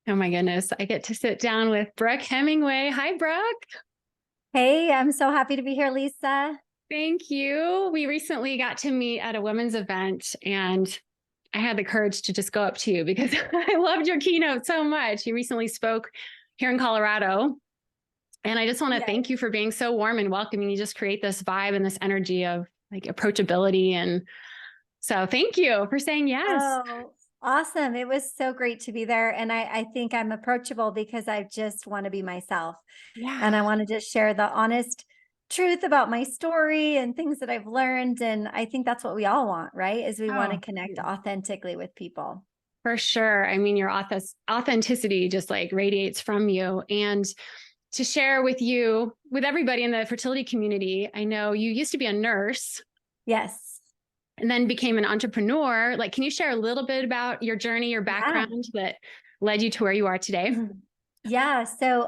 Oh my goodness. I get to sit down with Brooke Hemingway. Hi, Brooke. Hey, I'm so happy to be here, Lisa. Thank you. We recently got to meet at a women's event, and I had the courage to just go up to you because I loved your keynote so much. You recently spoke here in Colorado, and I just want to Yes. thank you for being so warm and welcoming. You just create this vibe and this energy of like approachability. And so thank you for saying yes. Oh, awesome. It was so great to be there. And I think I'm approachable because I just want to be myself. And Yeah. I want to just share the honest truth about my story and things that I've learned. And I think that's what we all want, right? Is we want to Oh, connect authentically with people. for sure. I mean, your authenticity just like radiates from you. And to share with you, with everybody in the fertility community, I know you used to be a nurse Yes. and then became an entrepreneur. Like, can you share a little bit about your journey, your Yeah. background that led you to where you are today? Yeah. So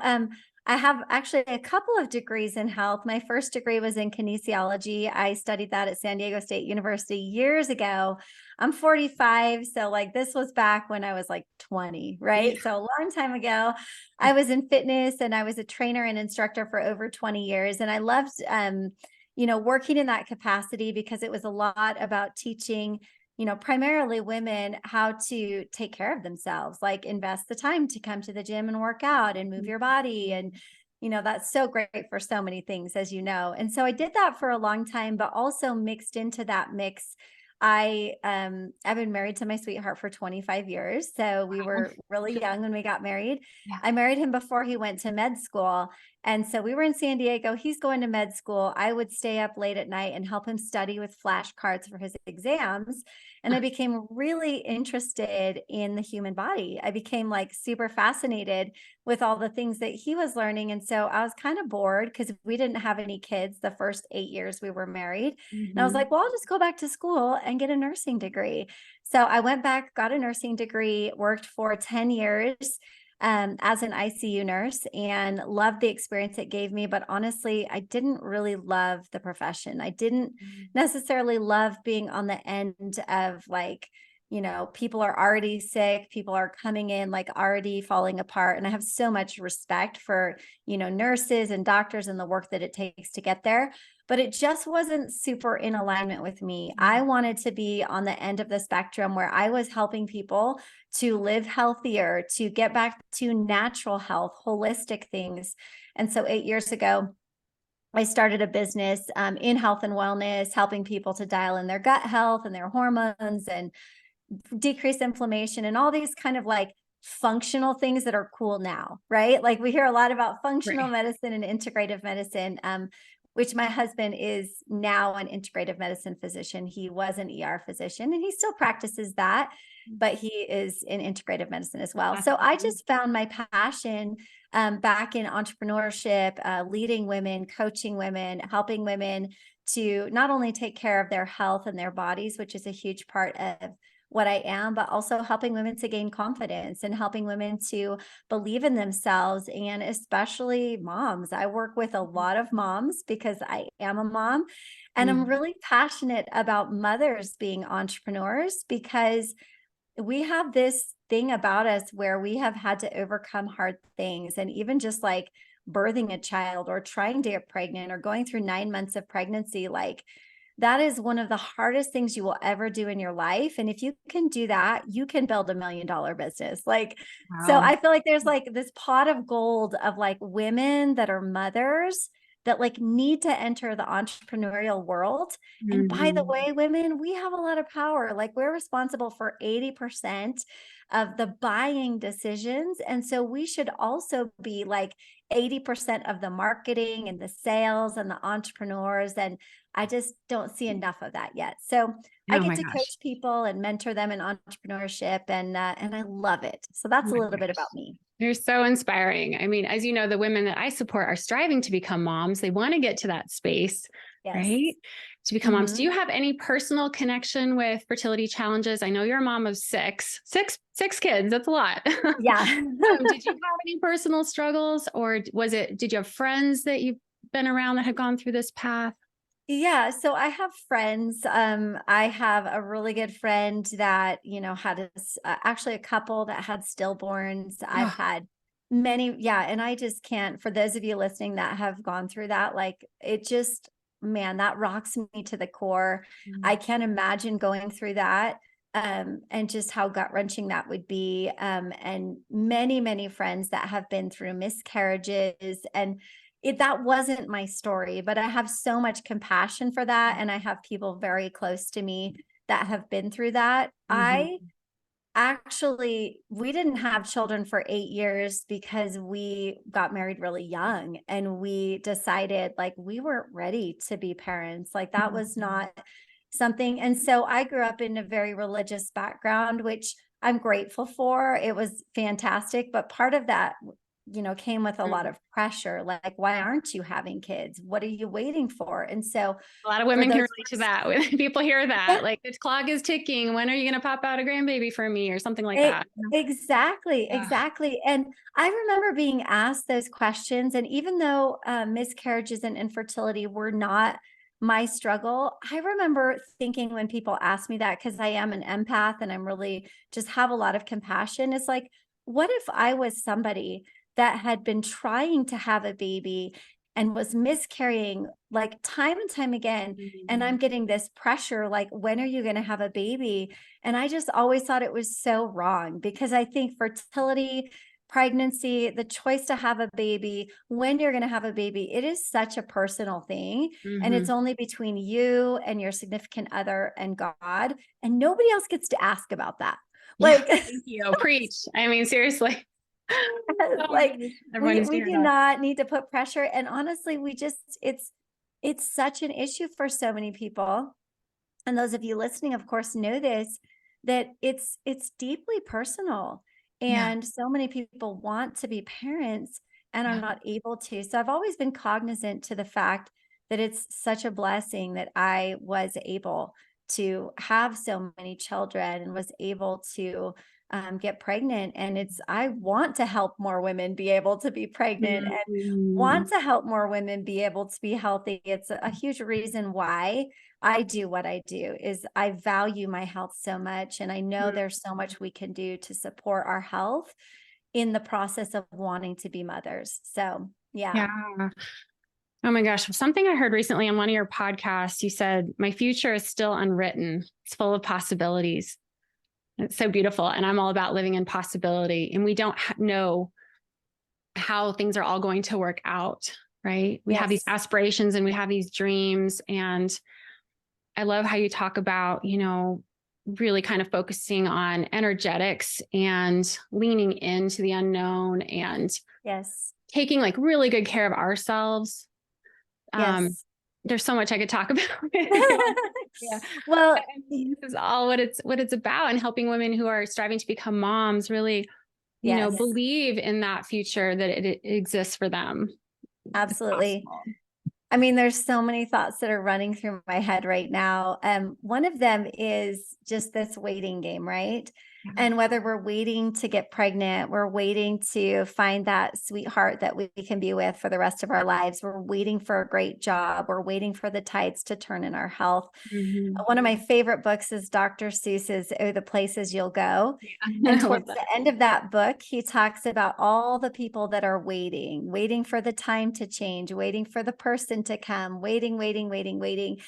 I have actually a couple of degrees in health. My first degree was in kinesiology. I studied that at San Diego State University years ago. I'm 45. So like this was back when I was like 20, Yeah. right? So a long time ago. I was in fitness and I was a trainer and instructor for over 20 years. And I loved working in that capacity because it was a lot about teaching primarily women how to take care of themselves, like invest the time to come to the gym and work out and move your body. And, that's so great for so many things, as you know. And so I did that for a long time, but also mixed into that mix. I've been married to my sweetheart for 25 years. So we were really young when we got married. Yeah. I married him before he went to med school. And so we were in San Diego. He's going to med school. I would stay up late at night and help him study with flashcards for his exams. And I became really interested in the human body. I became like super fascinated with all the things that he was learning. And so I was kind of bored because we didn't have any kids the first 8 years we were married. And I was Mhm. like, well, I'll just go back to school and get a nursing degree. So I went back, got a nursing degree, worked for 10 years as an ICU nurse and loved the experience it gave me. But honestly, I didn't really love the profession. I didn't necessarily love being on the end of like, people are already sick, people are coming in like already falling apart. And I have so much respect for, nurses and doctors and the work that it takes to get there. But it just wasn't super in alignment with me. I wanted to be on the end of the spectrum where I was helping people to live healthier, to get back to natural health, holistic things. And so 8 years ago, I started a business in health and wellness, helping people to dial in their gut health and their hormones and decrease inflammation and all these kind of like functional things that are cool now, right? Like we hear a lot about functional Right. medicine and integrative medicine, which my husband is now an integrative medicine physician. He was an ER physician and he still practices that, but he is in integrative medicine as well. So I Fascinating. just found my passion back in entrepreneurship, leading women, coaching women, helping women to not only take care of their health and their bodies, which is a huge part of what I am, but also helping women to gain confidence and helping women to believe in themselves and especially moms. I work with a lot of moms because I am a mom and I'm Mm. really passionate about mothers being entrepreneurs because we have this thing about us where we have had to overcome hard things and even just like birthing a child or trying to get pregnant or going through 9 months of pregnancy, like that is one of the hardest things you will ever do in your life. And if you can do that, you can build $1 million business. Like, so Wow. I feel like there's like this pot of gold of like women that are mothers that like need to enter the entrepreneurial world. And by the Mhm. way, women, we have a lot of power. Like we're responsible for 80% of the buying decisions. And so we should also be like 80% of the marketing and the sales and the entrepreneurs. And I just don't see enough of that yet. So I Oh get my to gosh. coach people and mentor them in entrepreneurship, and I love it. So Oh that's a my little bit gosh. about me. You're so inspiring. I mean, as you know, the women that I support are striving to become moms. They want to get to that space, Yes. right? To become moms. Do Hmm. you have any personal connection with fertility challenges? I know you're a mom of six kids. That's a lot. Yeah. Did you have any personal struggles or did you have friends that you've been around that had gone through this path? Yeah, so I have friends. I have a really good friend that, had actually a couple that had stillborns. I've Oh, had many, yeah, and I just can't, for those of you listening that have gone through that, like it just, man, that rocks me to the core. I mm, can't imagine going through that. And just how gut-wrenching that would be. And many, many friends that have been through miscarriages, and that wasn't my story, but I have so much compassion for that. And I have people very close to me that have been through that. mhm, We didn't have children for 8 years because we got married really young and we decided like we weren't ready to be parents. Like that was mhm, not something. And so I grew up in a very religious background, which I'm grateful for. It was fantastic. But part of that, came with a lot mm. of pressure. Like, why aren't you having kids? What are you waiting for? And so A lot of for women can those relate to first, that. When people hear yeah, that, like the clock is ticking. When are you going to pop out a grandbaby for me or something like E that? exactly, Yeah. exactly, and I remember being asked those questions, and even though, miscarriages and infertility were not my struggle, I remember thinking when people ask me that, because I am an empath and I'm really just have a lot of compassion, it's like, what if I was somebody that had been trying to have a baby and was miscarrying, like, time and time again, and I'm Mhm, getting this pressure, like, "When are you gonna have a baby?" And I just always thought it was so wrong because I think fertility, pregnancy, the choice to have a baby, when you're going to have a baby, it is such a personal thing. And it's mhm. only between you and your significant other and God. And nobody else gets to ask about that. Yeah. Like, Thank you. Preach. I mean, seriously. Oh my like gosh. Everyone we needs to we hear do that. not need to put pressure. And honestly, it's such an issue for so many people, and those of you listening of course know this, that it's deeply personal, Yeah. and so many people want to be parents and are Yeah. not able to. So I've always been cognizant to the fact that it's such a blessing that I was able to have so many children and was able to get pregnant. And I want to help more women be able to be pregnant and want Mhm. to help more women be able to be healthy. It's a huge reason why I do what I do. Is I value my health so much, and I know Mhm. there's so much we can do to support our health in the process of wanting to be mothers. So, yeah. Yeah. Oh my gosh. Something I heard recently on one of your podcasts, you said, my future is still unwritten. It's full of possibilities. It's so beautiful. And I'm all about living in possibility. And we don't know how things are all going to work out, right? We have these Yes. aspirations and we have these dreams. And I love how you talk about, really kind of focusing on energetics and leaning into the unknown and Yes. taking like really good care of ourselves. Um, Yes. there's so much I could talk about. Yeah. Well, I mean, this is all what it's about, and helping women who are striving to become moms really, yes, believe in that future that it exists for them. It's absolutely. possible. I mean, there's so many thoughts that are running through my head right now. One of them is just this waiting game, right? Yeah. And whether we're waiting to get pregnant, we're waiting to find that sweetheart that we can be with for the rest of our lives. We're waiting for a great job. We're waiting for the tides to turn in our health. Mhm. One of my favorite books is Dr. Seuss's Oh, the Places You'll Go. Yeah. And I love towards that. the end of that book, he talks about all the people that are waiting, waiting for the time to change, waiting for the person to come, waiting, waiting, waiting, waiting.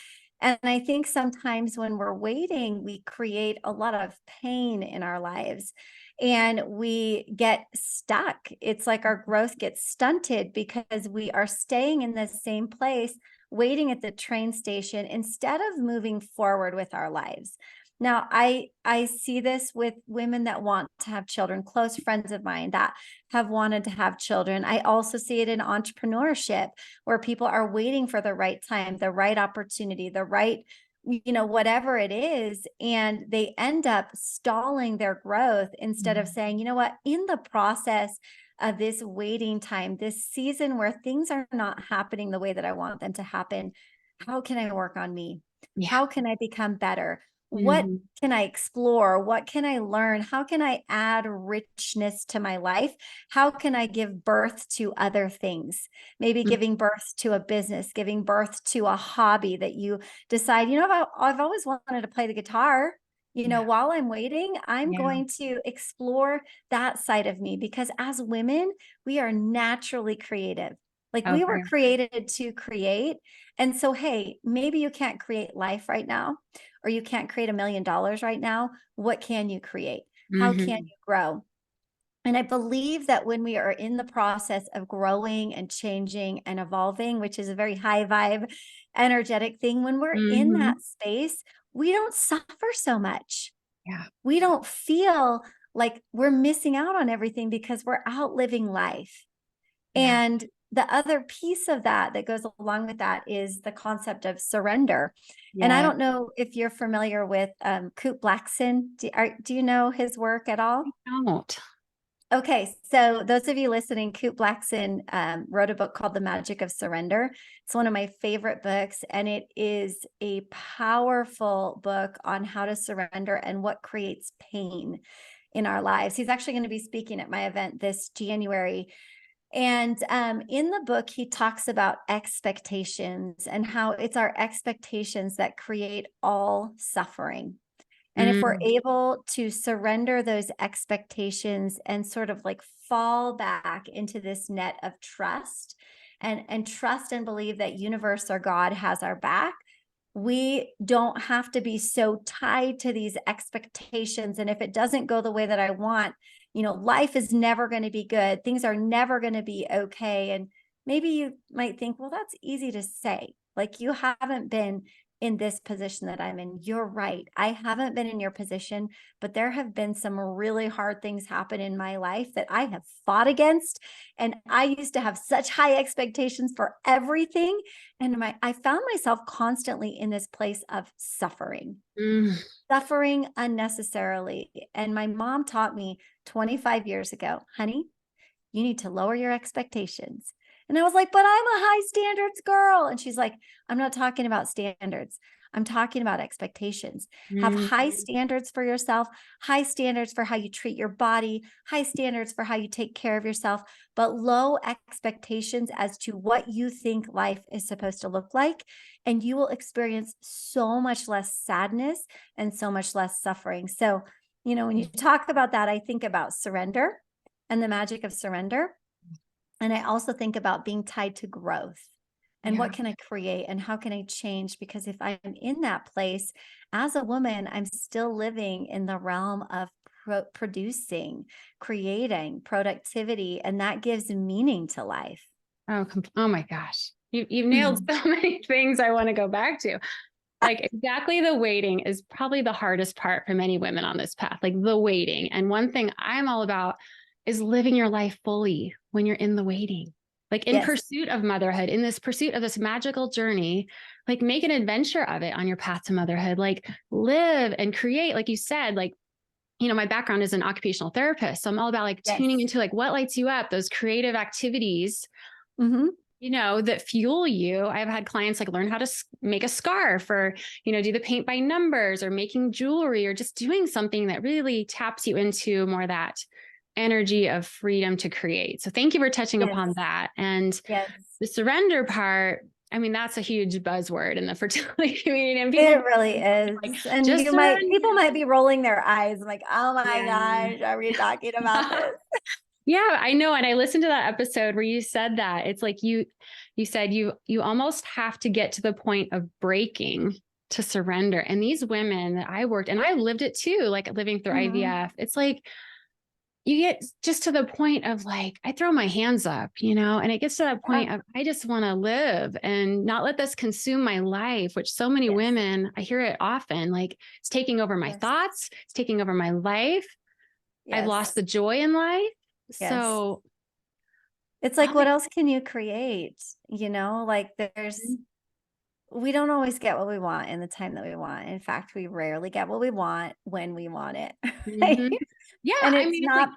And I think sometimes when we're waiting, we create a lot of pain in our lives and we get stuck. It's like our growth gets stunted because we are staying in the same place, waiting at the train station instead of moving forward with our lives. Now, I see this with women that want to have children, close friends of mine that have wanted to have children. I also see it in entrepreneurship where people are waiting for the right time, the right opportunity, the right, whatever it is, and they end up stalling their growth instead of Mhm. saying, you know what, in the process of this waiting time, this season where things are not happening the way that I want them to happen, how can I work on me? Yeah. How can I become better? What Mhm. can I explore? What can I learn? How can I add richness to my life? How can I give birth to other things? Maybe Mm. giving birth to a business, giving birth to a hobby that you decide, I've always wanted to play the guitar. Yeah. While I'm waiting, I'm Yeah. going to explore that side of me because as women, we are naturally creative. Like we were Okay. created to create. And so, hey, maybe you can't create life right now, or you can't create $1 million right now. What can you create? How can Mhm. you grow? And I believe that when we are in the process of growing and changing and evolving, which is a very high vibe, energetic thing, when we're in that Mhm. space, we don't suffer so much. Yeah. We don't feel like we're missing out on everything because we're out living life. Yeah. And the other piece of that that goes along with that is the concept of surrender. And I Yeah. don't know if you're familiar with Coop Blackson. Do you know his work at all? Don't. Okay, so those of you listening, Coop Blackson wrote a book called The Magic of Surrender. It's one of my favorite books, and it is a powerful book on how to surrender and what creates pain in our lives. He's actually going to be speaking at my event this January. And in the book, he talks about expectations and how it's our expectations that create all suffering. And if we're Mm. able to surrender those expectations and sort of like fall back into this net of trust and trust and believe that universe or God has our back, we don't have to be so tied to these expectations. And if it doesn't go the way that I want, life is never going to be good. Things are never going to be okay. And maybe you might think, well, that's easy to say. Like you haven't been in this position that I'm in. You're right. I haven't been in your position, but there have been some really hard things happen in my life that I have fought against. And I used to have such high expectations for everything. And I found myself constantly in this place of Mm. suffering unnecessarily. And my mom taught me 25 years ago, honey, you need to lower your expectations. And I was like, but I'm a high standards girl. And she's like, I'm not talking about standards. I'm talking about expectations. Have high Mm. standards for yourself, high standards for how you treat your body, high standards for how you take care of yourself, but low expectations as to what you think life is supposed to look like. And you will experience so much less sadness and so much less suffering. So, when you talk about that, I think about surrender and the magic of surrender. And I also think about being tied to growth and Yeah. what can I create and how can I change? Because if I'm in that place as a woman, I'm still living in the realm of producing, creating, productivity, and that gives meaning to life. Oh my gosh. You've nailed Mhm. so many things I want to go back to. Like exactly the waiting is probably the hardest part for many women on this path, like the waiting. And one thing I'm all about is living your life fully when you're in the waiting, like in Yes. pursuit of motherhood, in this pursuit of this magical journey, like make an adventure of it on your path to motherhood, like live and create, like you said, like, my background is an occupational therapist. So I'm all about like tuning Yes. into like what lights you up, those creative activities Hmm. that fuel you. I've had clients like learn how to make a scarf or, do the paint by numbers or making jewelry or just doing something that really taps you into more that energy of freedom to create. So thank you for touching Yes. upon that. And Yes. the surrender part, I mean, that's a huge buzzword in the fertility community. And people It really like, is. And just surrender. people might be rolling their eyes like, oh my Yeah. gosh, are we talking about this? Yeah, I know. And I listened to that episode where you said that. It's like you said you almost have to get to the point of breaking to surrender. And these women that I worked, and I lived it too, like living through Mhm. IVF. It's like you get just to the point of like, I throw my hands up, and it gets to that Yeah. point of I just want to live and not let this consume my life, which so many Yes. women, I hear it often, like it's taking over my Yes. thoughts, it's taking over my life. I've lost Yes. the joy in life. Yes. So It's like, I'll what be else can you create? Like we don't always get what we want in the time that we want. In fact, we rarely get what we want when we want it. Right? Mhm. Yeah, And I mean, it's like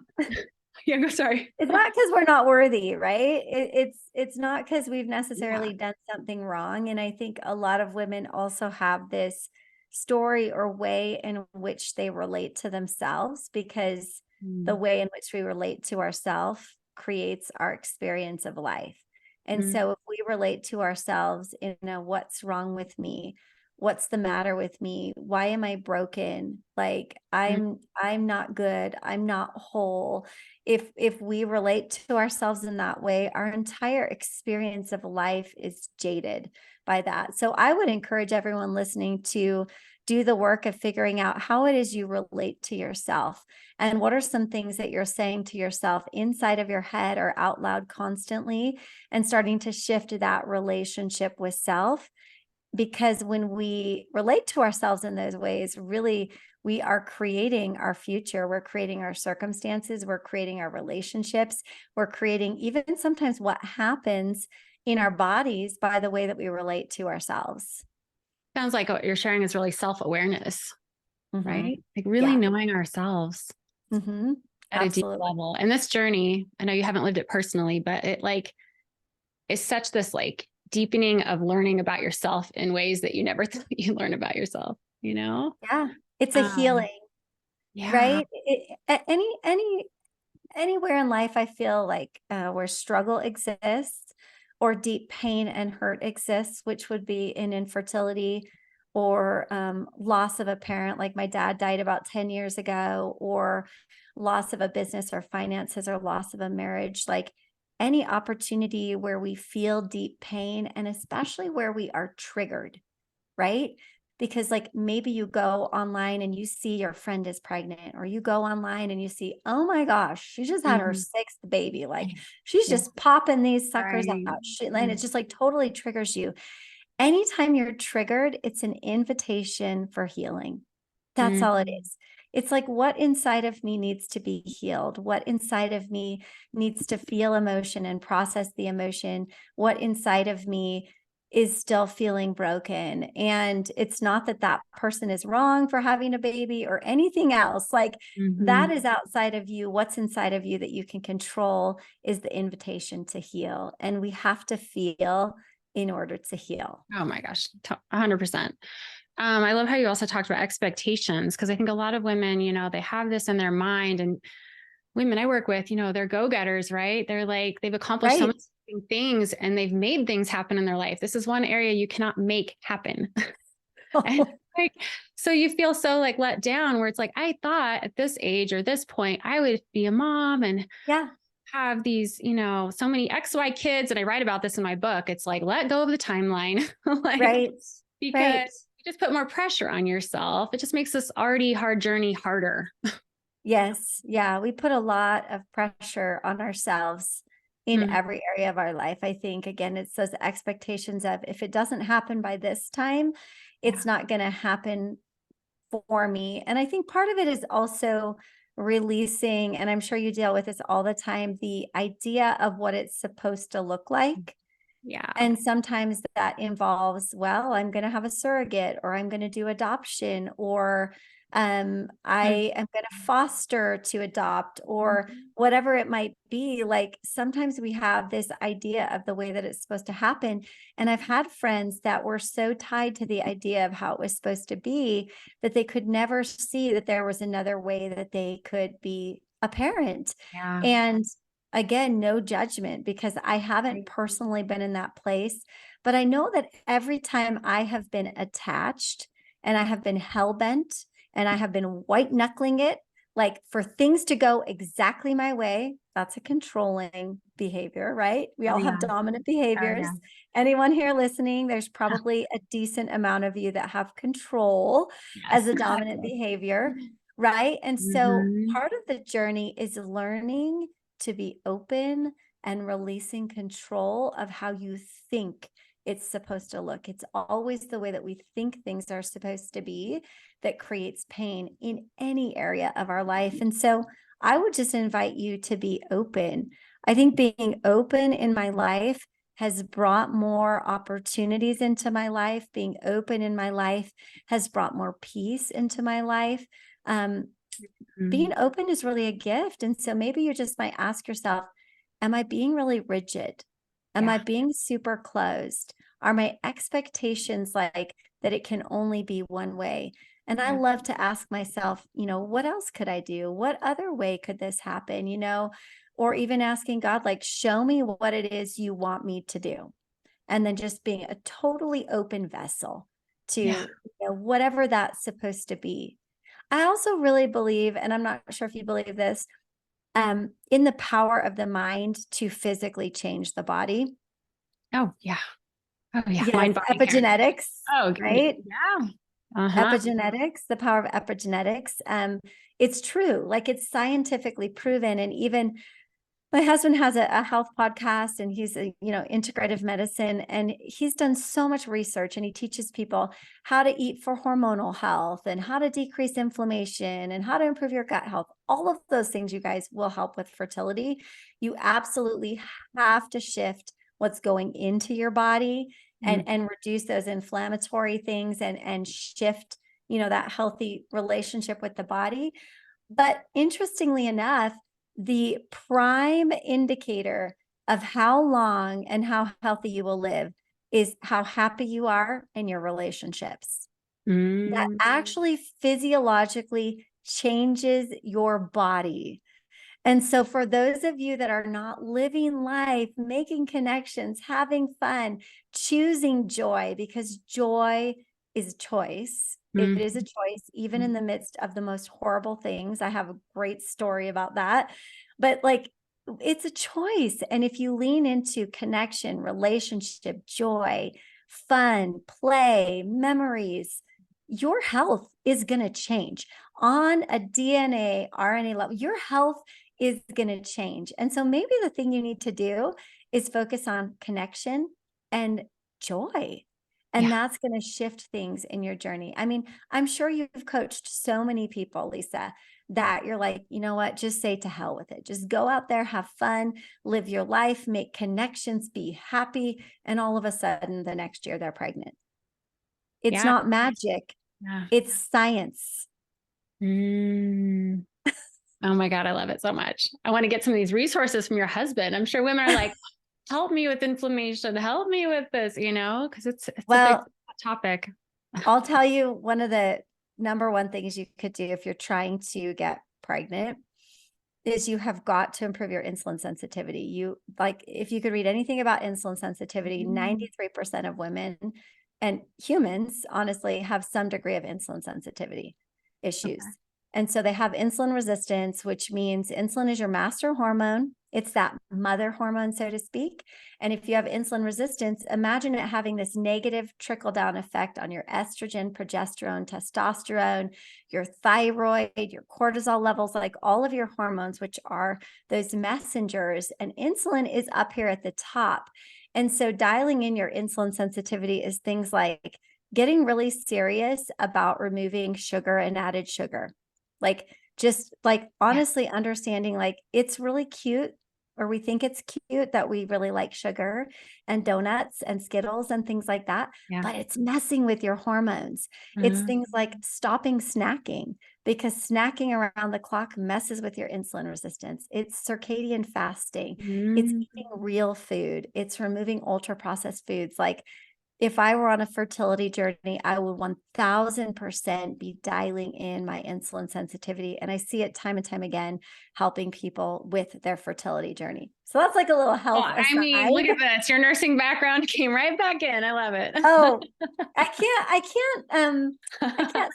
yeah, go sorry. it's not because we're not worthy, right? It's not because we've Yeah. necessarily done something wrong. And I think a lot of women also have this story or way in which they relate to themselves, because the way in which we relate to ourselves creates our experience of life. And Mm, so if we relate to ourselves in a what's wrong with me, what's the matter with me, why am I broken, like mm, I'm not good, I'm not whole, if we relate to ourselves in that way, our entire experience of life is jaded by that. So I would encourage everyone listening to do the work of figuring out how it is you relate to yourself, and what are some things that you're saying to yourself inside of your head or out loud constantly, and starting to shift that relationship with self. Because when we relate to ourselves in those ways, really, we are creating our future. We're creating our circumstances. We're creating our relationships. We're creating even sometimes what happens in our bodies by the way that we relate to ourselves. sounds like what you're sharing is really self-awareness, Hmm. right? Like really Yeah. knowing ourselves Hmm. at a deep Absolutely. level. And this journey, I know you haven't lived it personally, but it like is such this like deepening of learning about yourself in ways that you never thought you learn about yourself, you know? Yeah. It's a Um, healing, yeah. right? Anywhere in life, I feel like where struggle exists or deep pain and hurt exists, which would be in infertility or loss of a parent, like my dad died about 10 years ago, or loss of a business or finances, or loss of a marriage, like any opportunity where we feel deep pain, and especially where we are triggered, right? Because like maybe you go online and you see your friend is pregnant, or you go online and you see, oh my gosh, she just had her Mhm. sixth baby. Like she's Yeah. just popping these suckers out. Right. And it just like totally triggers you. Anytime you're triggered, it's an invitation for healing. That's all it Mhm. is. It's like, what inside of me needs to be healed? What inside of me needs to feel emotion and process the emotion? What inside of me is still feeling broken? And it's not that that person is wrong for having a baby or anything else. Like that Mhm. is outside of you. What's inside of you that you can control is the invitation to heal. And we have to feel in order to heal. Oh my gosh, 100%. I love how you also talked about expectations because I think a lot of women, you know, they have this in their mind, and women I work with, you know, they're go-getters, right? They're like, they've accomplished so Right. many things and they've made things happen in their life. This is one area you cannot make happen. And like, so you feel so like let down where it's like, I thought at this age or this point, I would be a mom and Yeah. have these, you know, so many XY kids. And I write about this in my book. It's like, let go of the timeline, like, Right. because Right. you just put more pressure on yourself. It just makes this already hard journey harder. Yes. Yeah. We put a lot of pressure on ourselves in Mm, every area of our life. I think, again, it's those expectations of if it doesn't happen by this time, yeah. it's not going to happen for me. And I think part of it is also releasing, and I'm sure you deal with this all the time, the idea of what it's supposed to look like. Yeah. And sometimes that involves, well, I'm going to have a surrogate, or I'm going to do adoption, or Mm, I am going to foster to adopt, or mhm. whatever it might be. Like sometimes we have this idea of the way that it's supposed to happen. And I've had friends that were so tied to the idea of how it was supposed to be that they could never see that there was another way that they could be a parent. Yeah. And again, no judgment, because I haven't Right. personally been in that place, but I know that every time I have been attached and I have been hell bent and I have been white knuckling it, like for things to go exactly my way, that's a controlling behavior, right? We Oh, all have yeah. dominant Oh, behaviors. yeah. Anyone here listening, there's probably a decent amount of you that have control as Yes, a dominant exactly. behavior, right? And so Mhm. part of the journey is learning to be open and releasing control of how you think it's supposed to look. It's always the way that we think things are supposed to be that creates pain in any area of our life. And so I would just invite you to be open. I think being open in my life has brought more opportunities into my life. Being open in my life has brought more peace into my life. Um, Being Mhm. open is really a gift. And so maybe you just might ask yourself, am I being really rigid? Am I Yeah. being super closed? Are my expectations like that it can only be one way. And I love to ask myself, what else could I do? What other way could this happen? Or even asking God, like, show me what it is you want me to do. And then just being a totally open vessel to whatever that's supposed to be. I also really believe, and I'm not sure if you believe this, in the power of the mind to physically change the body. Oh, yeah. Oh, yeah. Yes, Mind, body, epigenetics, oh, right? yeah. Uh-huh. Epigenetics, the power of epigenetics. It's true, like it's scientifically proven. And even my husband has a health podcast, and he's integrative medicine, and he's done so much research, and he teaches people how to eat for hormonal health and how to decrease inflammation and how to improve your gut health. All of those things, you guys, will help with fertility. You absolutely have to shift what's going into your body and reduce those inflammatory things and shift, that healthy relationship with the body. But interestingly enough, the prime indicator of how long and how healthy you will live is how happy you are in your relationships. That actually physiologically changes your body. And so for those of you that are not living life, making connections, having fun, choosing joy, because joy is choice. It is a choice, even in the midst of the most horrible things. I have a great story about that. But like, it's a choice. And if you lean into connection, relationship, joy, fun, play, memories, your health is going to change on a DNA, RNA level. Your health is going to change. And so maybe the thing you need to do is focus on connection and joy. And that's going to shift things in your journey. I mean, I'm sure you've coached so many people, Lisa, that you're like, you know what, just say to hell with it. Just go out there, have fun, live your life, make connections, be happy. And all of a sudden, the next year they're pregnant. It's not magic. It's science. Oh my God, I love it so much. I want to get some of these resources from your husband. I'm sure women are like, help me with inflammation, help me with this, because it's a big topic. I'll tell you, one of the number one things you could do if you're trying to get pregnant is you have got to improve your insulin sensitivity. If you could read anything about insulin sensitivity, 93% of women and humans, honestly, have some degree of insulin sensitivity issues. Okay. And so they have insulin resistance, which means insulin is your master hormone. It's that mother hormone, so to speak. And if you have insulin resistance, imagine it having this negative trickle-down effect on your estrogen, progesterone, testosterone, your thyroid, your cortisol levels, like all of your hormones, which are those messengers. And insulin is up here at the top. And so dialing in your insulin sensitivity is things like getting really serious about removing sugar and added sugar. Honestly understanding, like, it's really cute, or we think it's cute that we really like sugar and donuts and Skittles and things like that, but it's messing with your hormones. It's things like stopping snacking, because snacking around the clock messes with your insulin resistance. It's circadian fasting. It's eating real food. It's removing ultra processed foods. Like, if I were on a fertility journey, I would 1000% be dialing in my insulin sensitivity. And I see it time and time again, helping people with their fertility journey. So that's like a little health aside. I mean, look at this. Your nursing background came right back in. I love it. Oh, I can't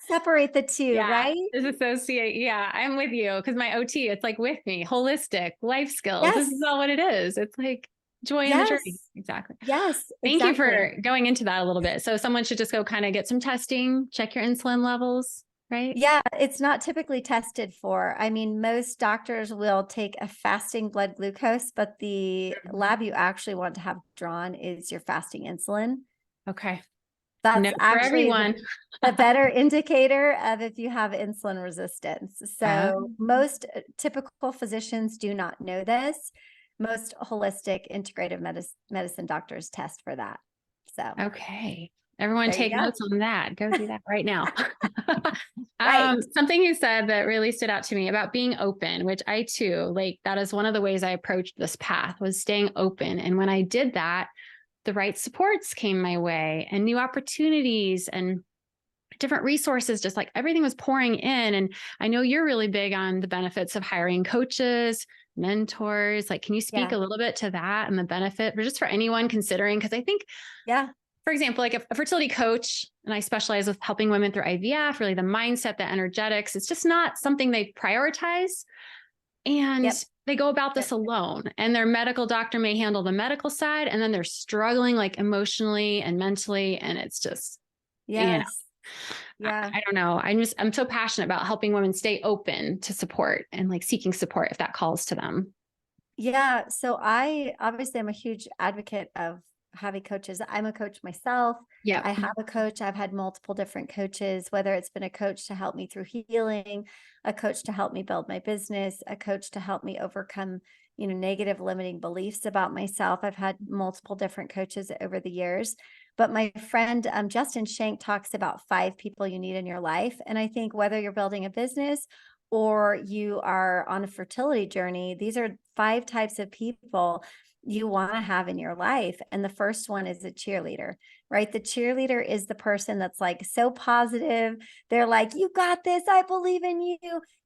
separate the two, right? Disassociate. Yeah, I'm with you. Because my OT, it's like with me, holistic life skills. This is all what it is. It's like joy in the journey. Exactly. Yes. Thank you for going into that a little bit. So someone should just go kind of get some testing, check your insulin levels, right? Yeah. It's not typically tested for. I mean, most doctors will take a fasting blood glucose, but the lab you actually want to have drawn is your fasting insulin. Okay. That's actually for everyone. The better indicator of if you have insulin resistance. So most typical physicians do not know this. Most holistic integrative medicine doctors test for that. So, okay. Everyone take notes on that. Go do that right now. Something you said that really stood out to me about being open, which I too, like, that is one of the ways I approached this path, was staying open. And when I did that, the right supports came my way and new opportunities and different resources, just like everything was pouring in. And I know you're really big on the benefits of hiring coaches, mentors. Like, can you speak Yeah. a little bit to that and the benefit, or just for anyone considering? Because I think, Yeah. for example, like a fertility coach, and I specialize with helping women through IVF, really the mindset, the energetics, it's just not something they prioritize. And Yep. they go about this Yep. alone, and their medical doctor may handle the medical side, and then they're struggling like emotionally and mentally. And it's just, Yes. Yeah. I don't know. I'm so passionate about helping women stay open to support and like seeking support if that calls to them. Yeah. So I obviously I'm a huge advocate of having coaches. I'm a coach myself. Yeah. I have a coach. I've had multiple different coaches, whether it's been a coach to help me through healing, a coach to help me build my business, a coach to help me overcome, negative limiting beliefs about myself. I've had multiple different coaches over the years. But my friend Justin Shank talks about 5 people you need in your life. And I think whether you're building a business or you are on a fertility journey, these are 5 types of people you want to have in your life. And the first one is a cheerleader, right? The cheerleader is the person that's like so positive. They're like, you got this. I believe in you.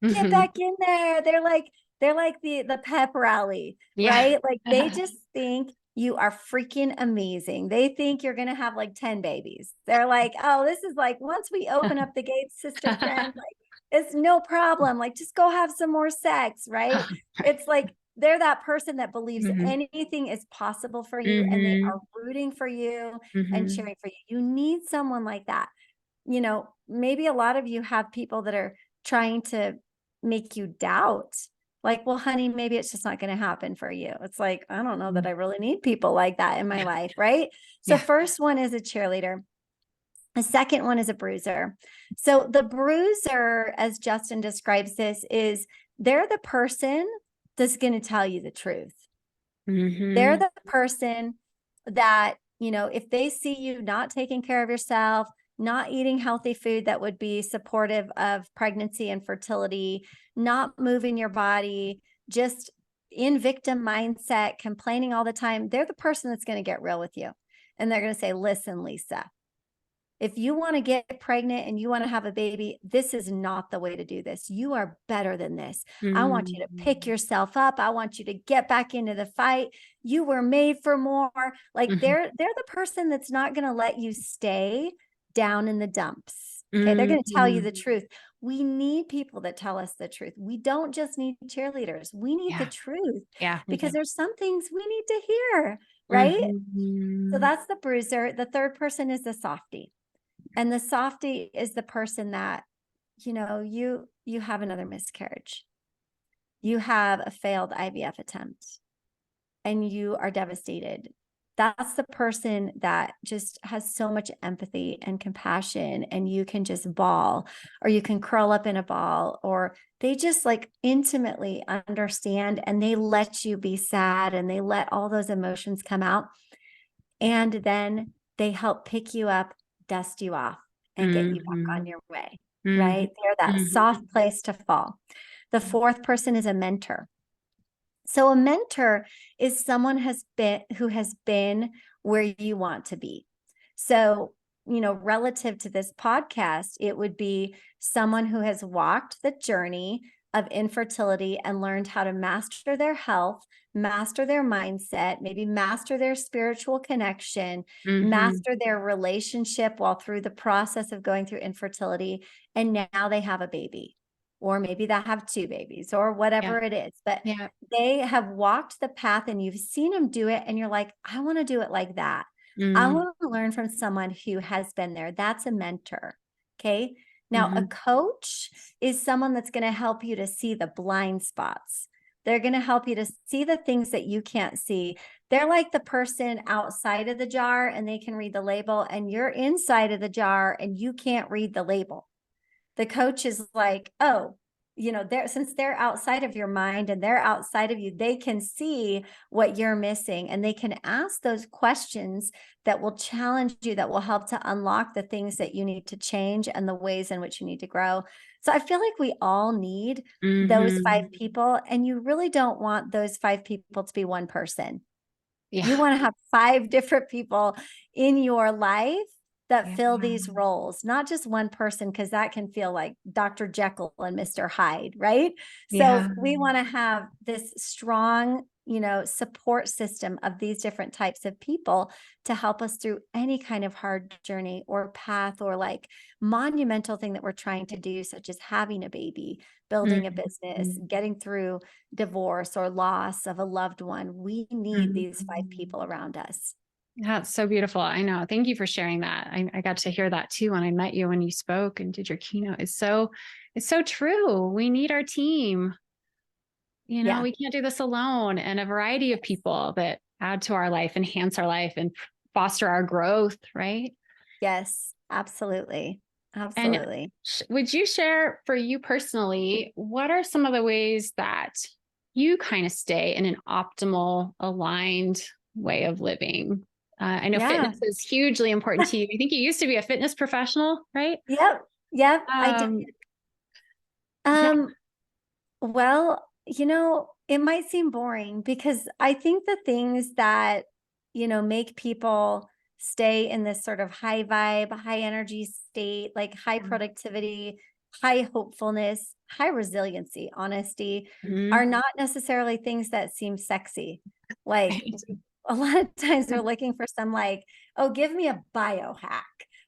Get Mhm. back in there. They're like the pep rally, Yeah. right? Like they just think you are freaking amazing. They think you're going to have like 10 babies. They're like, oh, this is like, once we open up the gates, sister friend, like it's no problem. Like, just go have some more sex, right? It's like they're that person that believes Mhm. anything is possible for you and they Mhm. are rooting for you and Mhm. cheering for you. You need someone like that. Maybe a lot of you have people that are trying to make you doubt. Like, well, honey, maybe it's just not going to happen for you. It's like, I don't know that I really need people like that in my Yeah. life, right? So, Yeah. first one is a cheerleader. The second one is a bruiser. So the bruiser, as Justin describes this, is they're the person that's going to tell you the truth. They're Mhm. the person that, if they see you not taking care of yourself, not eating healthy food that would be supportive of pregnancy and fertility, not moving your body, just in victim mindset, complaining all the time, they're the person that's going to get real with you. And they're going to say, listen, Lisa, if you want to get pregnant and you want to have a baby, this is not the way to do this. You are better than this. I want you to pick Mhm. yourself up. I want you to get back into the fight. You were made for more. Like Mhm. they're the person that's not going to let you stay down in the dumps. Okay, they're going to tell you Mhm. the truth. We need people that tell us the truth. We don't just need cheerleaders. We need the Yeah. truth Yeah, we because do. there's some things we need to hear, right? So Mhm. that's the bruiser. The third person is the softie. And the softie is the person that, you have another miscarriage. You have a failed IVF attempt and you are devastated. That's the person that just has so much empathy and compassion, and you can just bawl or you can curl up in a ball, or they just like intimately understand and they let you be sad and they let all those emotions come out. And then they help pick you up, dust you off, and get you back on Mhm. your way, Mhm. right? They're that Mhm. soft place to fall. The fourth person is a mentor. So a mentor is someone who has been where you want to be. So, relative to this podcast, it would be someone who has walked the journey of infertility and learned how to master their health, master their mindset, maybe master their spiritual connection, Mhm. master their relationship while through the process of going through infertility. And now they have a baby, or maybe they have 2 babies or Yeah. whatever it is. But Yeah. they have walked the path and you've seen them do it and you're like, I want to do it like that. I Mhm. want to learn from someone who has been there. That's a mentor. Okay. Now, a Mhm. coach is someone that's going to help you to see the blind spots. They're going to help you to see the things that you can't see. They're like the person outside of the jar and they can read the label, and you're inside of the jar and you can't read the label. The coach is like, oh, since they're outside of your mind and they're outside of you, they can see what you're missing and they can ask those questions that will challenge you, that will help to unlock the things that you need to change and the ways in which you need to grow. So I feel like we all need those 5 Mhm. people, and you really don't want those 5 people to be one person. You Yeah. want to have 5 different people in your life that Yeah. fill these roles, not just one person, because that can feel like Dr. Jekyll and Mr. Hyde, right? So Yeah. we want to have this strong, support system of these different types of people to help us through any kind of hard journey or path or like monumental thing that we're trying to do, such as having a baby, building a business, Mhm. getting through divorce or loss of a loved one. We need these 5 Mhm. people around us. That's so beautiful. I know. Thank you for sharing that. I got to hear that too when I met you, when you spoke and did your keynote. It's so true. We need our team. Yeah. We can't do this alone. And a variety of people that add to our life, enhance our life, and foster our growth, right? Yes, absolutely. And Absolutely. would you share for you personally, what are some of the ways that you kind of stay in an optimal, aligned way of living? I know Yeah. fitness is hugely important to you. I think you used to be a fitness professional, right? Yep. Yep. I did. Um, yeah. Um, well, it might seem boring because I think the things that, make people stay in this sort of high vibe, high energy state, like high productivity, high hopefulness, high resiliency, honesty, are Mhm. not necessarily things that seem sexy. Like a lot of times they're looking for some like, oh, give me a biohack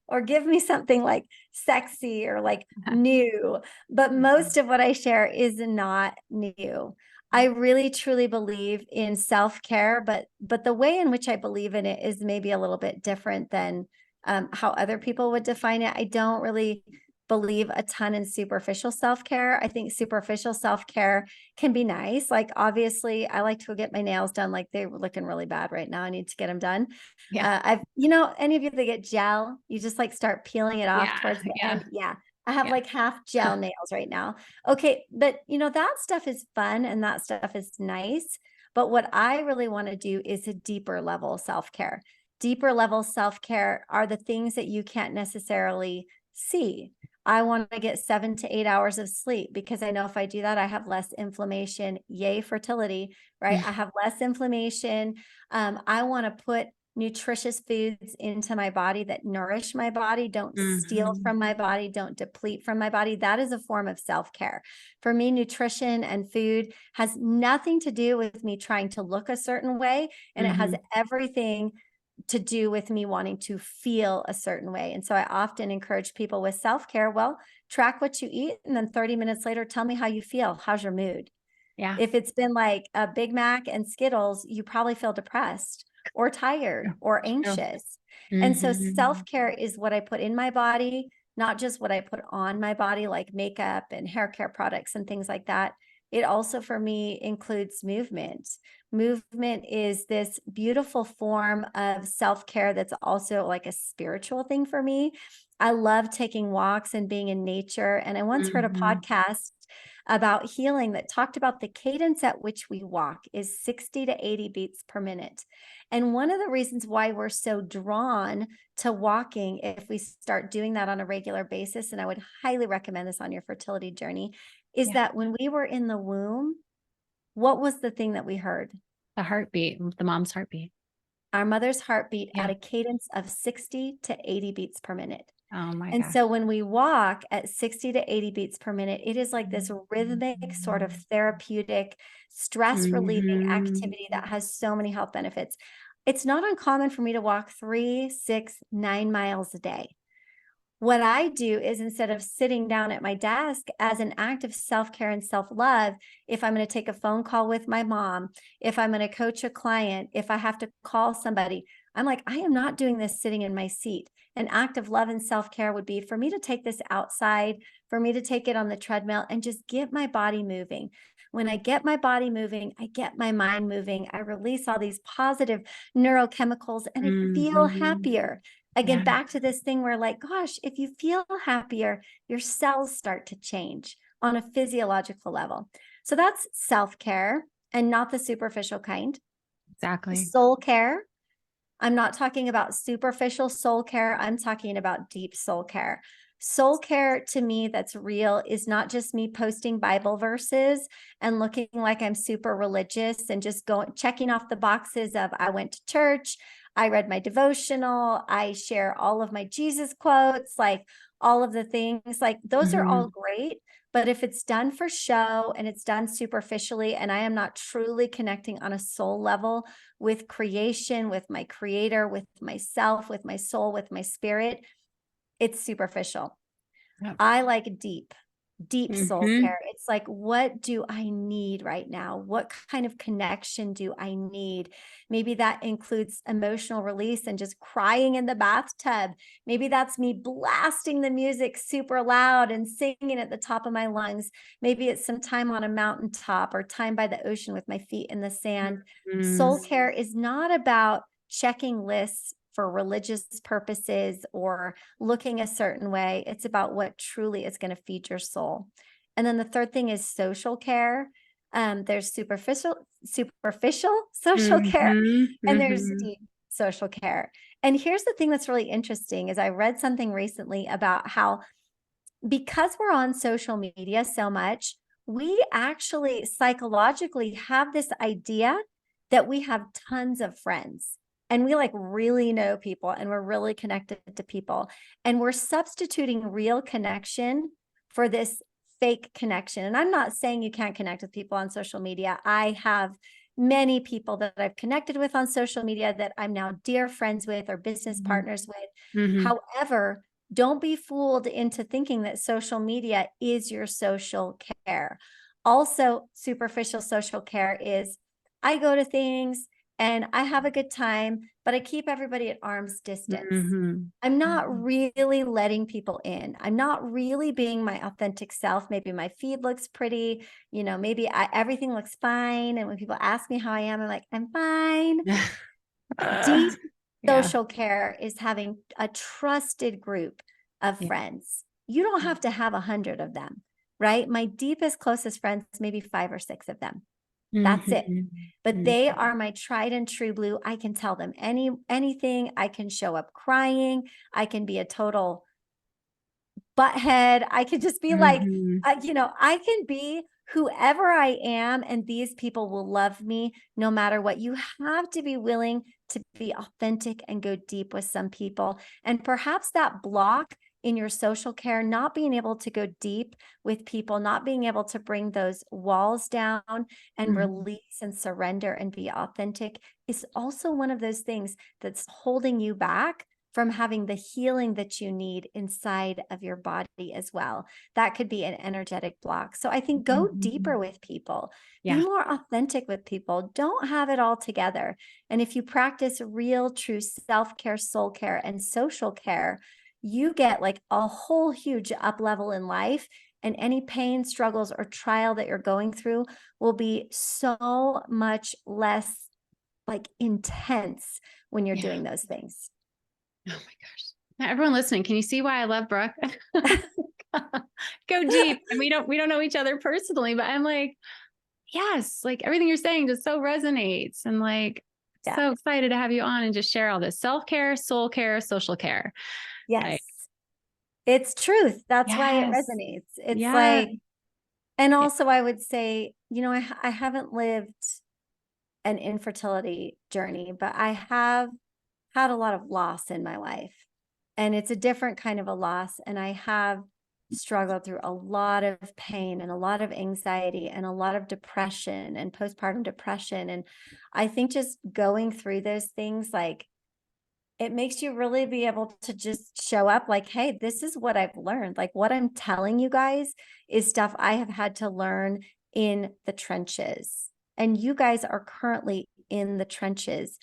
or give me something like sexy or like new. But most of what I share is not new. I really truly believe in self-care, but the way in which I believe in it is maybe a little bit different than how other people would define it. I don't really believe a ton in superficial self-care. I think superficial self-care can be nice. Like obviously, I like to go get my nails done. Like they were looking really bad right now. I need to get them done. Yeah. Any of you that get gel, you just like start peeling it off Yeah. towards the Yeah. end. Yeah. I have Yeah. like half gel nails right now. Okay. But that stuff is fun and that stuff is nice. But what I really want to do is a deeper level self-care. Deeper level self-care are the things that you can't necessarily see. I want to get 7 to 8 hours of sleep because I know if I do that, I have less inflammation. Yay, fertility, right? I have less inflammation. I want to put nutritious foods into my body that nourish my body, don't steal Mhm. from my body, don't deplete from my body. That is a form of self-care. For me, nutrition and food has nothing to do with me trying to look a certain way, and it has Mhm. everything to do with me wanting to feel a certain way. And so I often encourage people with self-care, well, track what you eat and then 30 minutes later, tell me how you feel. How's your mood? Yeah. If it's been like a Big Mac and Skittles, you probably feel depressed or tired True. or True. anxious. And so Mhm. self-care is what I put in my body, not just what I put on my body, like makeup and hair care products and things like that. It also, for me, includes movement. Movement is this beautiful form of self-care that's also like a spiritual thing for me. I love taking walks and being in nature. And I once heard a Mhm. podcast about healing that talked about the cadence at which we walk is 60 to 80 beats per minute. And one of the reasons why we're so drawn to walking, if we start doing that on a regular basis, and I would highly recommend this on your fertility journey, is Yeah. that when we were in the womb, what was the thing that we heard? The heartbeat, the mom's heartbeat. Our mother's heartbeat at Yeah. a cadence of 60 to 80 beats per minute. Oh my And gosh. so when we walk at 60 to 80 beats per minute, it is like this rhythmic, sort of therapeutic, stress relieving Mhm. activity that has so many health benefits. It's not uncommon for me to walk 3, 6, 9 miles a day. What I do is instead of sitting down at my desk as an act of self-care and self-love, if I'm going to take a phone call with my mom, if I'm going to coach a client, if I have to call somebody, I'm like, I am not doing this sitting in my seat. An act of love and self-care would be for me to take this outside, for me to take it on the treadmill and just get my body moving. When I get my body moving, I get my mind moving. I release all these positive neurochemicals and I feel Mhm. happier. Again, Yeah. back to this thing where like, gosh, if you feel happier, your cells start to change on a physiological level. So that's self-care and not the superficial kind. Exactly. Soul care. I'm not talking about superficial soul care. I'm talking about deep soul care. Soul care to me that's real is not just me posting Bible verses and looking like I'm super religious and just checking off the boxes of I went to church, I read my devotional, I share all of my Jesus quotes, like all of the things, like those are all great. But if it's done for show and it's done superficially, and I am not truly connecting on a soul level with creation, with my creator, with myself, with my soul, with my spirit, it's superficial. Yeah. I like deep soul Mm-hmm. care. It's like, what do I need right now? What kind of connection do I need? Maybe that includes emotional release and just crying in the bathtub. Maybe that's me blasting the music super loud and singing at the top of my lungs. Maybe it's some time on a mountaintop or time by the ocean with my feet in the sand. Soul care is not about checking lists for religious purposes or looking a certain way. It's about what truly is going to feed your soul. And then the third thing is social care. There's superficial social care, and there's deep social care. And here's the thing that's really interesting is I read something recently about how because we're on social media so much, we actually psychologically have this idea that we have tons of friends and we like really know people and we're really connected to people. And we're substituting real connection for this fake connection. And I'm not saying you can't connect with people on social media. I have many people that I've connected with on social media that I'm now dear friends with or business partners with. However, don't be fooled into thinking that social media is your social care. Also, superficial social care is I go to things and I have a good time, but I keep everybody at arm's distance. I'm not really letting people in. I'm not really being my authentic self. Maybe my feed looks pretty, maybe everything looks fine. And when people ask me how I am, I'm like, I'm fine. Deep social care is having a trusted group of friends. You don't have to have 100 of them, right? My deepest, closest friends, maybe 5 or 6 of them. That's it. But they are my tried and true blue. I can tell them anything. I can show up crying. I can be a total butthead. I could just be like, I can be whoever I am, and these people will love me no matter what. You have to be willing to be authentic and go deep with some people. And perhaps that block in your social care, not being able to go deep with people, not being able to bring those walls down and release and surrender and be authentic is also one of those things that's holding you back from having the healing that you need inside of your body as well. That could be an energetic block. So I think go deeper with people, be more authentic with people. Don't have it all together. And if you practice real, true self-care, soul care, and social care, you get like a whole huge up level in life. And any pain, struggles, or trial that you're going through will be so much less like intense when you're doing those things. Oh my gosh. Now, everyone listening, can you see why I love Brooke? Go deep. And we don't know each other personally, but I'm like, yes, like everything you're saying just so resonates. And like, so excited to have you on and just share all this self-care, soul care, social care. Yes. It's truth. That's why it resonates. It's like, and also I would say, I haven't lived an infertility journey, but I have had a lot of loss in my life, and it's a different kind of a loss. And I have struggled through a lot of pain and a lot of anxiety and a lot of depression and postpartum depression. And I think just going through those things, like, it makes you really be able to just show up like, hey, this is what I've learned. Like what I'm telling you guys is stuff I have had to learn in the trenches. And you guys are currently in the trenches.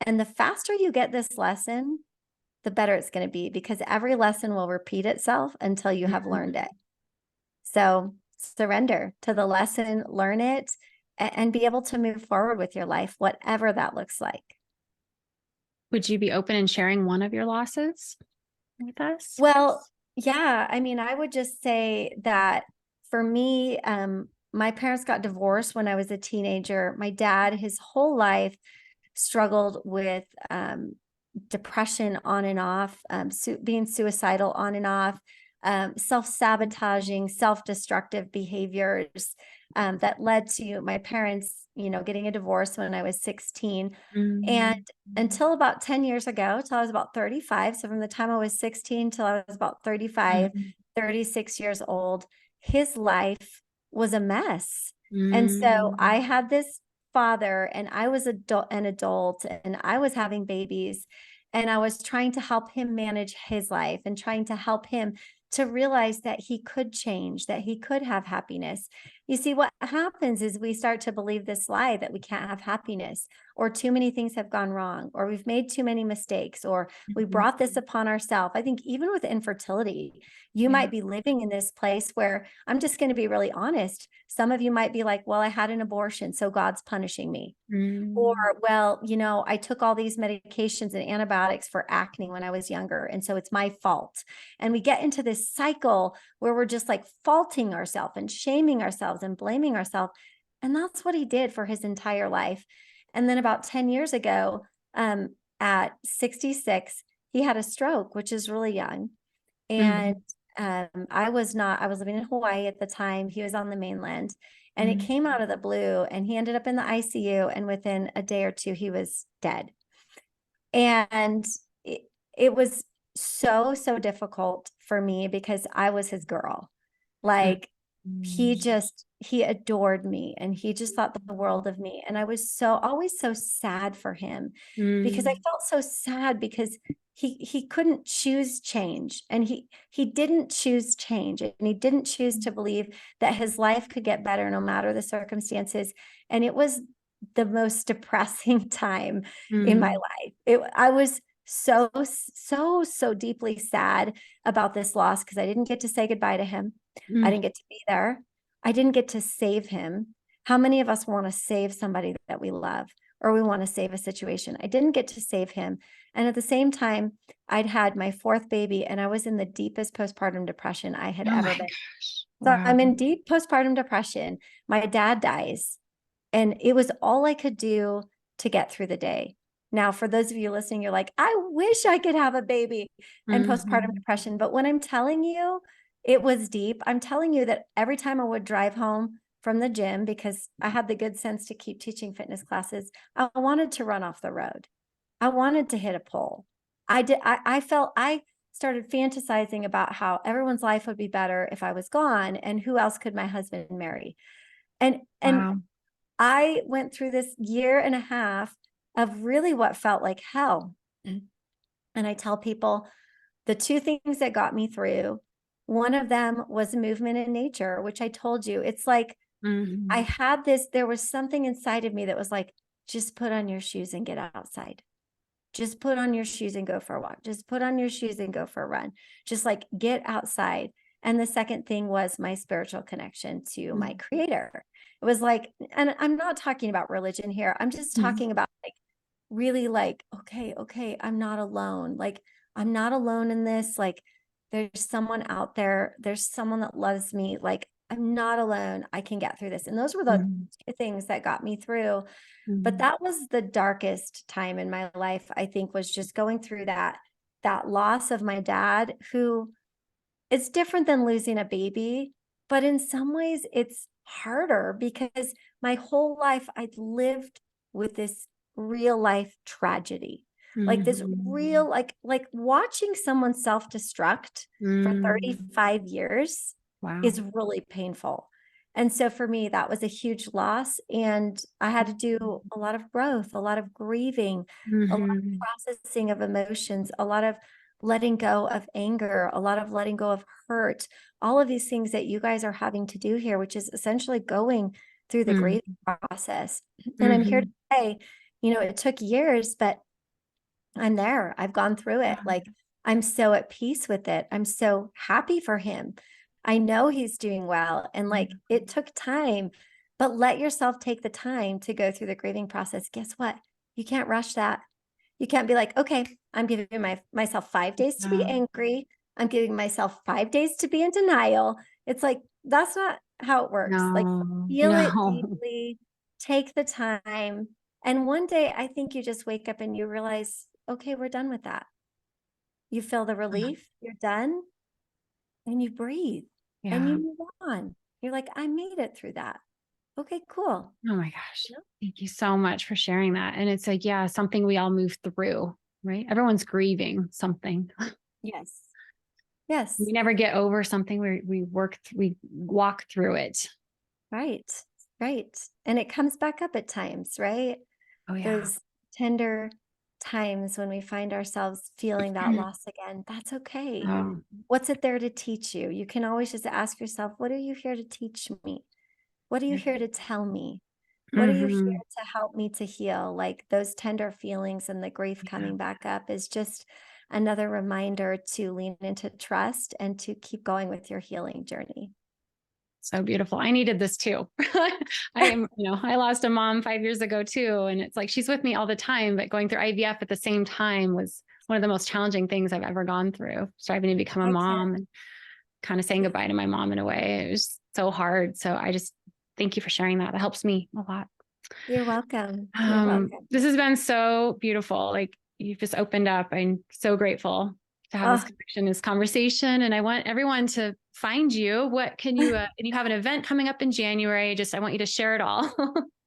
And the faster you get this lesson, the better it's going to be, because every lesson will repeat itself until you have learned it. So surrender to the lesson, learn it, and be able to move forward with your life, whatever that looks like. Would you be open in sharing one of your losses with us? Well, yeah. I mean, I would just say that for me, my parents got divorced when I was a teenager. My dad, his whole life, struggled with depression on and off, being suicidal on and off. self-sabotaging, self-destructive behaviors that led to my parents, getting a divorce when I was 16. And until about 10 years ago, till I was about 35. So from the time I was 16 till I was about 35, 36 years old, his life was a mess. And so I had this father, and I was an adult, and I was having babies, and I was trying to help him manage his life and trying to help him to realize that he could change, that he could have happiness. You see, what happens is we start to believe this lie that we can't have happiness, or too many things have gone wrong, or we've made too many mistakes, or we brought this upon ourselves. I think even with infertility, you might be living in this place where, I'm just going to be really honest. Some of you might be like, well, I had an abortion, so God's punishing me. Or, well, I took all these medications and antibiotics for acne when I was younger, and so it's my fault. And we get into this cycle where we're just like faulting ourselves and shaming ourselves and blaming ourselves. And that's what he did for his entire life. And then about 10 years ago, at 66, he had a stroke, which is really young. And I was living in Hawaii at the time. He was on the mainland. And it came out of the blue, and he ended up in the ICU. And within a day or two, he was dead. And it was so, so difficult for me because I was his girl. Like, he adored me, and he just thought the world of me. And I was always so sad for him, because I felt so sad because he couldn't choose change, and he didn't choose change, and he didn't choose to believe that his life could get better no matter the circumstances. And it was the most depressing time in my life. I was so, so, so deeply sad about this loss, because I didn't get to say goodbye to him. I didn't get to be there. I didn't get to save him. How many of us want to save somebody that we love, or we want to save a situation? I didn't get to save him. And at the same time, I'd had my fourth baby, and I was in the deepest postpartum depression I had ever been. So I'm in deep postpartum depression. My dad dies, and it was all I could do to get through the day. Now, for those of you listening, you're like, I wish I could have a baby and postpartum depression. But when I'm telling you it was deep, I'm telling you that every time I would drive home from the gym, because I had the good sense to keep teaching fitness classes, I wanted to run off the road. I wanted to hit a pole. I felt, I started fantasizing about how everyone's life would be better if I was gone, and who else could my husband marry? And I went through this year and a half of really what felt like hell. And I tell people, the two things that got me through, one of them was movement in nature, which I told you, it's like, I had this, there was something inside of me that was like, just put on your shoes and get outside. Just put on your shoes and go for a walk. Just put on your shoes and go for a run. Just like get outside. And the second thing was my spiritual connection to my creator. It was like, and I'm not talking about religion here. I'm just talking about like, really like, okay, I'm not alone. Like, I'm not alone in this. Like, there's someone out there. There's someone that loves me. Like, I'm not alone. I can get through this. And those were the two things that got me through. But that was the darkest time in my life, I think, was just going through that loss of my dad, who is different than losing a baby. But in some ways it's harder, because my whole life I'd lived with this real life tragedy, like this real, like watching someone self-destruct for 35 years is really painful. And so for me, that was a huge loss. And I had to do a lot of growth, a lot of grieving, a lot of processing of emotions, a lot of letting go of anger, a lot of letting go of hurt, all of these things that you guys are having to do here, which is essentially going through the grieving process. And I'm here to say, it took years, but I'm there. I've gone through it. Like, I'm so at peace with it. I'm so happy for him. I know he's doing well. And like, it took time, but let yourself take the time to go through the grieving process. Guess what? You can't rush that. You can't be like, okay, I'm giving myself 5 days to be angry. I'm giving myself 5 days to be in denial. It's like, that's not how it works. Like, feel it deeply, take the time. And one day I think you just wake up and you realize, okay, we're done with that. You feel the relief, you're done. and you breathe and you move on. You're like, I made it through that. Okay, cool. Oh my gosh. Yep. Thank you so much for sharing that. And it's like, yeah, something we all move through, right? Everyone's grieving something. Yes. Yes. We never get over something. We walk through it. Right. Right. And it comes back up at times, right? Oh yeah. Those tender times when we find ourselves feeling that loss again. That's okay. Oh, What's it there to teach you? You can always just ask yourself, what are you here to teach me? What are you here to tell me? What are you here mm-hmm. to help me to heal? Like those tender feelings and the grief Yeah. coming back up is just another reminder to lean into trust and to keep going with your healing journey. So beautiful. I needed this too. I lost a mom 5 years ago too. And it's like, she's with me all the time, but going through IVF at the same time was one of the most challenging things I've ever gone through. Striving to become a I can. mom and kind of saying goodbye to my mom in a way. It was so hard. So I just thank you for sharing that. That helps me a lot. You're welcome. You're welcome. This has been so beautiful. Like you've just opened up. I'm so grateful to have this Oh, connection, this conversation. And I want everyone to find you. What can you, and you have an event coming up in January. I want you to share it all.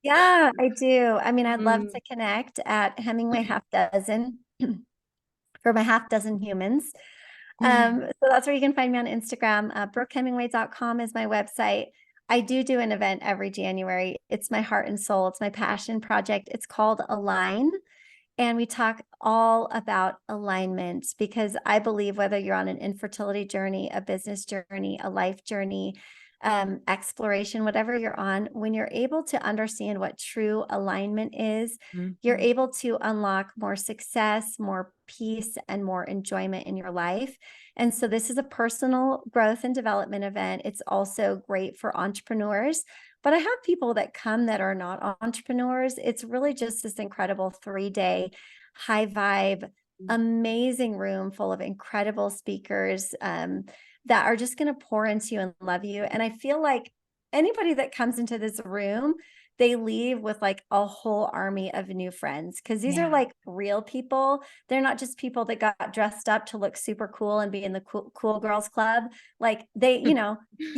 yeah, I do. I mean, I'd love Mm, to connect at Hemingway Half Dozen for my half dozen humans. So that's where you can find me on Instagram. BrookeHemingway.com is my website. I do an event every January. It's my heart and soul. It's my passion project. It's called Align. And we talk all about alignment because I believe whether you're on an infertility journey, a business journey, a life journey, exploration, whatever you're on, when you're able to understand what true alignment is, you're mhm. able to unlock more success, more peace, and more enjoyment in your life. And so, this is a personal growth and development event. It's also great for entrepreneurs. But I have people that come that are not entrepreneurs. It's really just this incredible 3 day high vibe, amazing room full of incredible speakers that are just going to pour into you and love you. And I feel like anybody that comes into this room, they leave with like a whole army of new friends because these are Yeah. like real people. They're not just people that got dressed up to look super cool and be in the cool girls club. Like you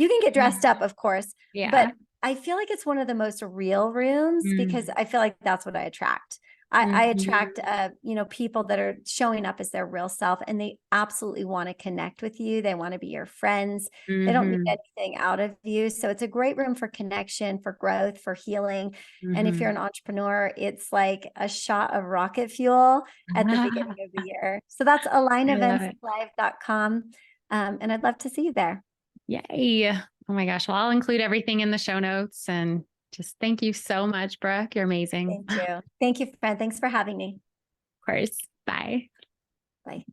can get dressed up, of course, Yeah. but I feel like it's one of the most real rooms because Mm, I feel like that's what I attract. I mhm, attract, people that are showing up as their real self and they absolutely want to connect with you. They want to be your friends. They don't need mhm, anything out of you. So it's a great room for connection, for growth, for healing. And if you're an mhm. entrepreneur, it's like a shot of rocket fuel at the beginning of the year. So that's I love it. alignEventsLive.com. And I'd love to see you there. Yay. Oh my gosh. Well, I'll include everything in the show notes and just thank you so much, Brooke. You're amazing. Thank Of you. Thank you, friend. Thanks for having me. course. Bye. Bye.